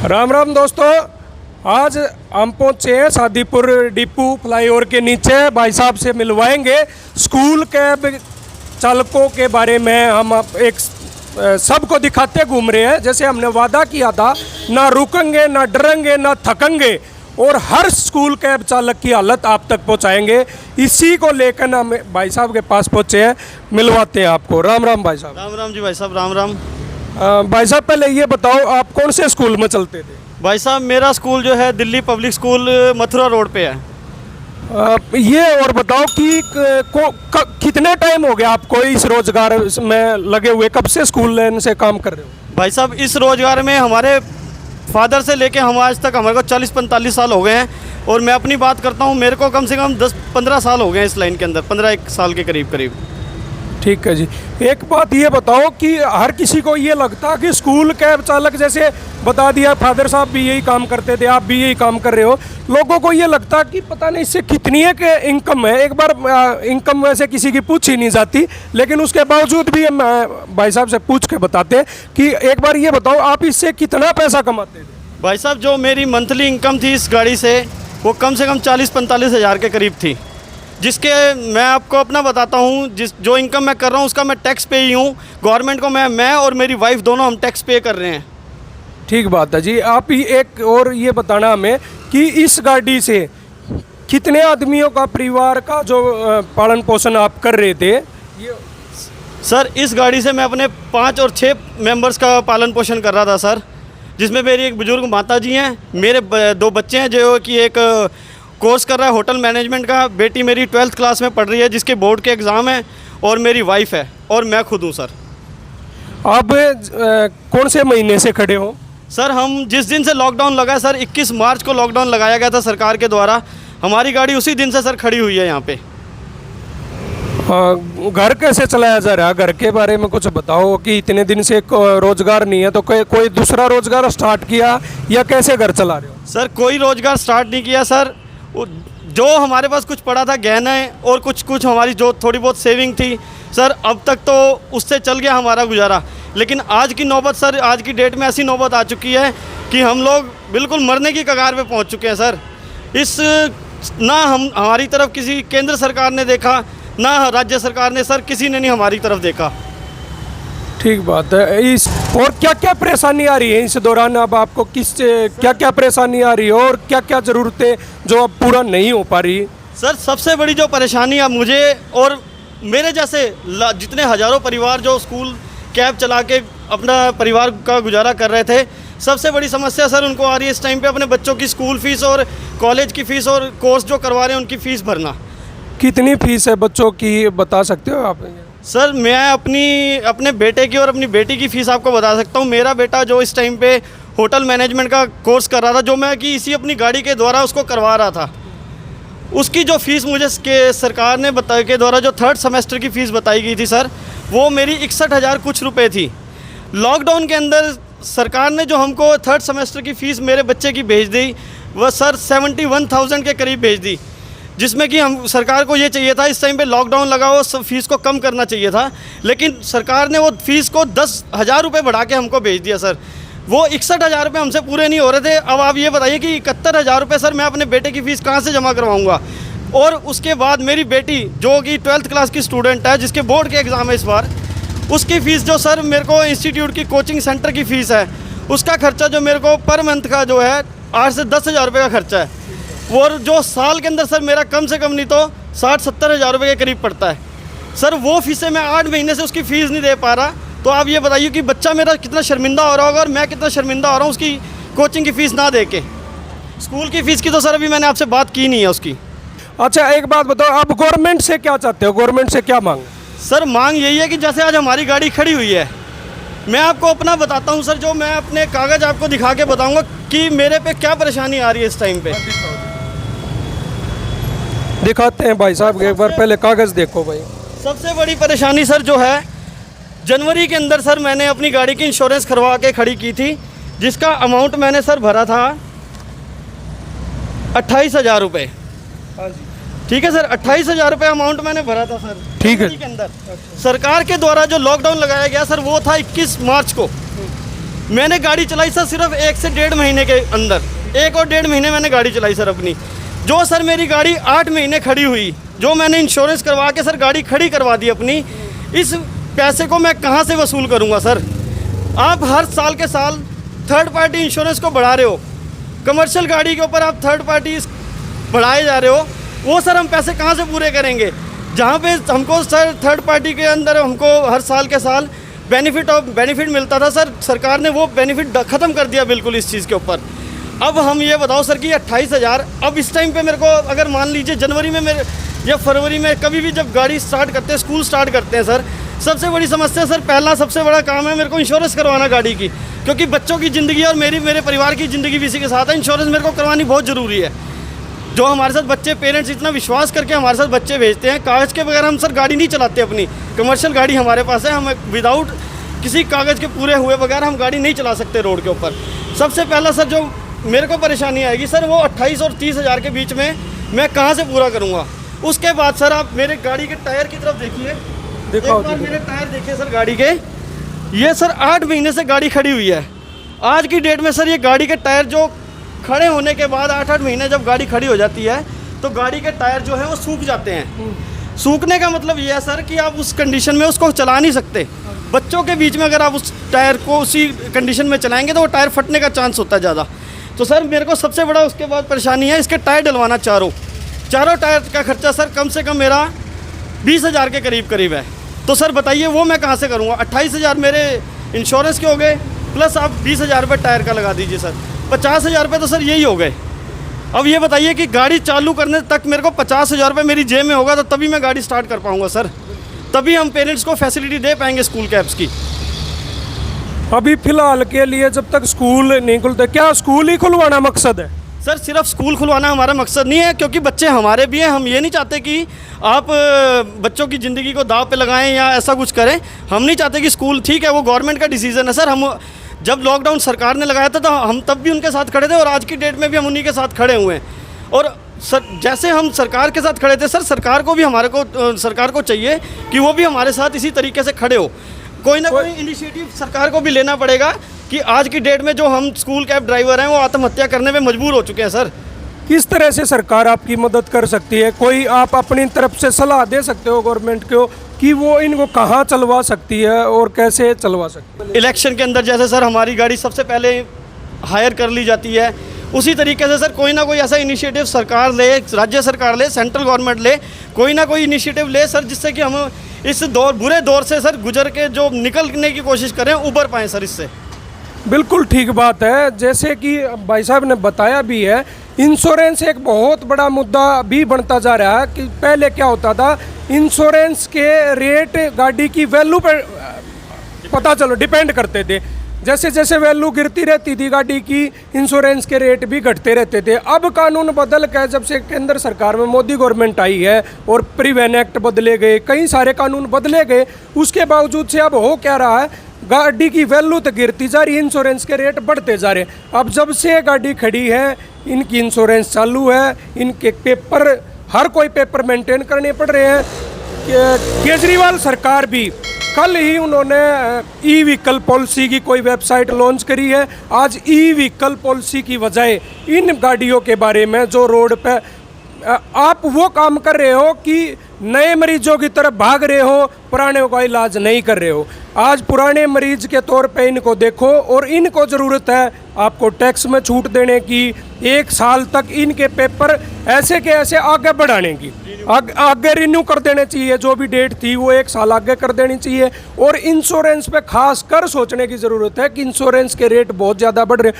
राम राम दोस्तों, आज हम पहुँचे हैं शादीपुर डिपू फ्लाईओवर के नीचे। भाई साहब से मिलवाएंगे स्कूल कैब चालकों के बारे में। हम एक सबको दिखाते घूम रहे हैं, जैसे हमने वादा किया था, ना रुकेंगे ना डरेंगे ना थकेंगे और हर स्कूल कैब चालक की हालत आप तक पहुंचाएंगे। इसी को लेकर हम भाई साहब के पास पहुंचे हैं, मिलवाते हैं आपको। राम राम भाई साहब। राम राम जी भाई साहब, राम राम। भाई साहब पहले ये बताओ, आप कौन से स्कूल में चलते थे? भाई साहब मेरा स्कूल जो है Delhi public school Mathura road पे है। ये और बताओ कि कितने टाइम हो गया आपको इस रोजगार में लगे हुए? कब से स्कूल लाइन से काम कर रहे हो? भाई साहब इस रोजगार में हमारे फादर से लेके हम आज तक हमारे को 40-45 साल हो गए हैं। और मैं अपनी बात करता हूँ, मेरे को कम से कम 10-15 साल हो गए हैं इस लाइन के अंदर, 15 साल के करीब। ठीक है जी। एक बात ये बताओ कि हर किसी को ये लगता कि स्कूल कैब चालक, जैसे बता दिया फादर साहब भी यही काम करते थे, आप भी यही काम कर रहे हो, लोगों को ये लगता कि पता नहीं इससे कितनी है कि इनकम है। एक बार इनकम वैसे किसी की पूछ ही नहीं जाती, लेकिन उसके बावजूद भी हम भाई साहब से पूछ के बताते हैं कि एक बार ये बताओ आप इससे कितना पैसा कमाते थे? भाई साहब जो मेरी मंथली इनकम थी इस गाड़ी से वो कम से कम 40-45 हज़ार के करीब थी, जिसके मैं आपको अपना बताता हूँ, जो इनकम मैं कर रहा हूँ उसका मैं टैक्स पे ही हूँ। गवर्नमेंट को मैं और मेरी वाइफ दोनों हम टैक्स पे कर रहे हैं। ठीक बात है जी। आप ही एक और ये बताना हमें कि इस गाड़ी से कितने आदमियों का, परिवार का जो पालन पोषण आप कर रहे थे? सर इस गाड़ी से मैं अपने 5 और 6 मेंबर्स का पालन पोषण कर रहा था सर, जिसमें मेरी एक बुजुर्ग माता जी हैं, मेरे 2 बच्चे हैं जो कि एक कोर्स कर रहा है होटल मैनेजमेंट का, बेटी मेरी 12th क्लास में पढ़ रही है जिसके बोर्ड के एग्ज़ाम है, और मेरी वाइफ है और मैं खुद हूँ सर। आप कौन से महीने से खड़े हो? सर हम जिस दिन से लॉकडाउन लगा है सर, 21 मार्च को लॉकडाउन लगाया गया था सरकार के द्वारा, हमारी गाड़ी उसी दिन से सर खड़ी हुई है यहाँ पे। घर कैसे चलाया जा रहा है? घर के बारे में कुछ बताओ कि इतने दिन से रोजगार नहीं है तो कोई दूसरा रोजगार स्टार्ट किया या कैसे घर चला रहे हो? सर कोई रोजगार स्टार्ट नहीं किया सर, जो हमारे पास कुछ पड़ा था गहने और कुछ हमारी जो थोड़ी बहुत सेविंग थी सर, अब तक तो उससे चल गया हमारा गुजारा। लेकिन आज की नौबत सर, आज की डेट में ऐसी नौबत आ चुकी है कि हम लोग बिल्कुल मरने की कगार पे पहुंच चुके हैं सर। ना हमारी तरफ किसी केंद्र सरकार ने देखा, ना राज्य सरकार ने, सर किसी ने नहीं हमारी तरफ देखा। ठीक बात है। इस और क्या क्या परेशानी आ रही है इस दौरान? अब आपको क्या क्या परेशानी आ रही है और क्या क्या ज़रूरतें जो अब पूरा नहीं हो पा रही? सर सबसे बड़ी जो परेशानी अब मुझे और मेरे जैसे जितने हज़ारों परिवार जो स्कूल कैब चला के अपना परिवार का गुजारा कर रहे थे, सबसे बड़ी समस्या सर उनको आ रही है इस टाइम पे अपने बच्चों की स्कूल फ़ीस और कॉलेज की फ़ीस और कोर्स जो करवा रहे हैं उनकी फ़ीस भरना। कितनी फ़ीस है बच्चों की, बता सकते हो आप? सर मैं अपने बेटे की और अपनी बेटी की फ़ीस आपको बता सकता हूँ। मेरा बेटा जो इस टाइम पे होटल मैनेजमेंट का कोर्स कर रहा था, जो मैं कि इसी अपनी गाड़ी के द्वारा उसको करवा रहा था, उसकी जो फ़ीस मुझे सरकार ने के द्वारा जो 3rd सेमेस्टर की फ़ीस बताई गई थी सर, वो मेरी 61,000 कुछ रुपये थी। लॉकडाउन के अंदर सरकार ने जो हमको 3rd सेमेस्टर की फ़ीस मेरे बच्चे की भेज दी, वह सर 71,000 के करीब भेज दी, जिसमें कि हम सरकार को ये चाहिए था, इस टाइम पे लॉकडाउन लगा हो, फ़ीस को कम करना चाहिए था, लेकिन सरकार ने वो फ़ीस को 10,000 रुपये बढ़ा के हमको भेज दिया सर। वो 61,000 रुपये हमसे पूरे नहीं हो रहे थे। अब आप ये बताइए कि 71,000 रुपये सर मैं अपने बेटे की फ़ीस कहाँ से जमा करवाऊँगा? और उसके बाद मेरी बेटी जो कि 12th क्लास की स्टूडेंट है, जिसके बोर्ड के एग्ज़ाम है इस बार, उसकी फ़ीस जो सर मेरे को इंस्टीट्यूट की कोचिंग सेंटर की फ़ीस है, उसका खर्चा जो मेरे को पर मंथ का जो है 8 से 10,000 रुपये का खर्चा है। और जो साल के अंदर सर मेरा कम से कम नहीं तो 60-70 हज़ार रुपये के करीब पड़ता है सर। वो फीसें मैं 8 महीने से उसकी फ़ीस नहीं दे पा रहा। तो आप ये बताइए कि बच्चा मेरा कितना शर्मिंदा हो रहा होगा और मैं कितना शर्मिंदा हो रहा हूँ उसकी कोचिंग की फ़ीस ना दे के। स्कूल की फ़ीस की तो सर अभी मैंने आपसे बात की नहीं है उसकी। अच्छा एक बात बताओ, आप गवर्नमेंट से क्या चाहते हो? गवर्नमेंट से क्या मांग? सर मांग यही है कि जैसे आज हमारी गाड़ी खड़ी हुई है, मैं आपको अपना बताता हूँ सर, जो मैं अपने कागज़ आपको दिखा के बताऊँगा कि मेरे पे क्या परेशानी आ रही है इस टाइम पे। दिखाते हैं भाई साहब, एक बार पहले कागज़ देखो भाई। सबसे बड़ी परेशानी सर जो है, जनवरी के अंदर सर मैंने अपनी गाड़ी की इंश्योरेंस करवा के खड़ी की थी, जिसका अमाउंट मैंने सर भरा था 28,000 रुपये। ठीक है सर, 28,000 रुपये अमाउंट मैंने भरा था सर। ठीक है। के अंदर सरकार के द्वारा जो लॉकडाउन लगाया गया सर, वो था 21 मार्च को। मैंने गाड़ी चलाई सर सिर्फ 1 से 1.5 महीने के अंदर, 1 और 1.5 महीने मैंने गाड़ी चलाई सर अपनी। जो सर मेरी गाड़ी 8 महीने खड़ी हुई, जो मैंने इंश्योरेंस करवा के सर गाड़ी खड़ी करवा दी अपनी, इस पैसे को मैं कहाँ से वसूल करूँगा सर? आप हर साल के साल थर्ड पार्टी इंश्योरेंस को बढ़ा रहे हो, कमर्शियल गाड़ी के ऊपर आप थर्ड पार्टी बढ़ाए जा रहे हो, वो सर हम पैसे कहाँ से पूरे करेंगे? जहाँ पे हमको सर थर्ड पार्टी के अंदर हमको हर साल के साल बेनिफिट मिलता था सर, सरकार ने वो बेनिफिट ख़त्म कर दिया बिल्कुल इस चीज़ के ऊपर। अब हम ये बताओ सर कि 28,000, अब इस टाइम पे मेरे को अगर मान लीजिए जनवरी में मेरे या फरवरी में कभी भी जब गाड़ी स्टार्ट करते हैं, स्कूल स्टार्ट करते हैं सर, सबसे बड़ी समस्या सर, पहला सबसे बड़ा काम है मेरे को इंश्योरेंस करवाना गाड़ी की, क्योंकि बच्चों की ज़िंदगी और मेरे परिवार की ज़िंदगी भी इसी के साथ है। इंश्योरेंस मेरे को करवानी बहुत ज़रूरी है। जो हमारे साथ बच्चे, पेरेंट्स इतना विश्वास करके हमारे साथ बच्चे भेजते हैं, कागज़ के बगैर हम सर गाड़ी नहीं चलाते अपनी। कमर्शियल गाड़ी हमारे पास है, हम विदाउट किसी कागज़ के पूरे हुए बगैर हम गाड़ी नहीं चला सकते रोड के ऊपर। सबसे पहला सर जो मेरे को परेशानी आएगी सर, वो 28 और 30 हज़ार के बीच में मैं कहाँ से पूरा करूँगा? उसके बाद सर आप मेरे गाड़ी के टायर की तरफ देखिए, एक बार मेरे टायर देखिए सर गाड़ी के, ये सर 8 महीने से गाड़ी खड़ी हुई है। आज की डेट में सर ये गाड़ी के टायर जो खड़े होने के बाद 8-8 महीने जब गाड़ी खड़ी हो जाती है तो गाड़ी के टायर जो है वो सूख जाते हैं। सूखने का मतलब ये है सर कि आप उस कंडीशन में उसको चला नहीं सकते। बच्चों के बीच में अगर आप उस टायर को उसी कंडीशन में चलाएंगे तो वो टायर फटने का चांस होता है ज़्यादा। तो सर मेरे को सबसे बड़ा उसके बाद परेशानी है इसके टायर डलवाना, चारों टायर का खर्चा सर कम से कम मेरा 20,000 के करीब है। तो सर बताइए वो मैं कहाँ से करूँगा? 28,000 मेरे इंश्योरेंस के हो गए, प्लस आप 20,000 रुपये टायर का लगा दीजिए सर, 50,000 रुपये तो सर यही हो गए। अब ये बताइए कि गाड़ी चालू करने तक मेरे को 50,000 रुपये मेरी जेब में होगा तो तभी मैं गाड़ी स्टार्ट कर पाऊँगा सर, तभी हम पेरेंट्स को फैसिलिटी दे पाएंगे स्कूल कैब्स की। अभी फिलहाल के लिए जब तक स्कूल नहीं खुलते, क्या स्कूल ही खुलवाना मकसद है? सर सिर्फ स्कूल खुलवाना हमारा मकसद नहीं है, क्योंकि बच्चे हमारे भी हैं। हम ये नहीं चाहते कि आप बच्चों की ज़िंदगी को दाव पे लगाएं या ऐसा कुछ करें। हम नहीं चाहते कि स्कूल, ठीक है वो गवर्नमेंट का डिसीज़न है सर। हम जब लॉकडाउन सरकार ने लगाया था तो हम तब भी उनके साथ खड़े थे और आज की डेट में भी हम उन्हीं के साथ खड़े हुए हैं। और सर जैसे हम सरकार के साथ खड़े थे सर, सरकार को भी सरकार को चाहिए कि वो भी हमारे साथ इसी तरीके से खड़े हो। कोई ना कोई इनिशिएटिव सरकार को भी लेना पड़ेगा कि आज की डेट में जो हम स्कूल कैब ड्राइवर हैं वो आत्महत्या करने में मजबूर हो चुके हैं सर। किस तरह से सरकार आपकी मदद कर सकती है? कोई आप अपनी तरफ से सलाह दे सकते हो गवर्नमेंट को कि वो इनको कहाँ चलवा सकती है और कैसे चलवा सकती है? इलेक्शन के अंदर जैसे सर हमारी गाड़ी सबसे पहले हायर कर ली जाती है, उसी तरीके से सर कोई ना कोई ऐसा इनिशिएटिव सरकार ले, राज्य सरकार ले, सेंट्रल गवर्नमेंट ले, कोई ना कोई इनिशिएटिव ले सर, जिससे कि हम इस बुरे दौर से सर गुजर के जो निकलने की कोशिश करें, उबर पाएँ सर इससे। बिल्कुल ठीक बात है। जैसे कि भाई साहब ने बताया भी है, इंश्योरेंस एक बहुत बड़ा मुद्दा भी बनता जा रहा है कि पहले क्या होता था, इंश्योरेंस के रेट गाड़ी की वैल्यू पर पता चलो डिपेंड करते थे। जैसे जैसे वैल्यू गिरती रहती थी गाड़ी की, इंश्योरेंस के रेट भी घटते रहते थे। अब कानून बदल कर जब से केंद्र सरकार में मोदी गवर्नमेंट आई है और परिवहन एक्ट बदले गए, कई सारे कानून बदले गए, उसके बावजूद से अब हो क्या रहा है, गाड़ी की वैल्यू तो गिरती जा रही है, इंश्योरेंस के रेट बढ़ते जा रहे हैं। अब जब से गाड़ी खड़ी है, इनकी इंश्योरेंस चालू है, इनके पेपर, हर कोई पेपर मेंटेन करने पड़ रहे हैं। केजरीवाल सरकार भी कल ही उन्होंने ई व्हीकल पॉलिसी की कोई वेबसाइट लॉन्च करी है। आज ई व्हीकल पॉलिसी की बजाय इन गाड़ियों के बारे में जो रोड पे आप वो काम कर रहे हो कि नए मरीजों की तरफ भाग रहे हो, पुराने का इलाज नहीं कर रहे हो। आज पुराने मरीज के तौर पे इनको देखो और इनको ज़रूरत है आपको टैक्स में छूट देने की, 1 साल तक इनके पेपर ऐसे के ऐसे आगे बढ़ाने की, आगे रिन्यू कर देने चाहिए। जो भी डेट थी वो 1 साल आगे कर देनी चाहिए। और इंश्योरेंस पे खास कर सोचने की ज़रूरत है कि इंश्योरेंस के रेट बहुत ज़्यादा बढ़ रहे हैं।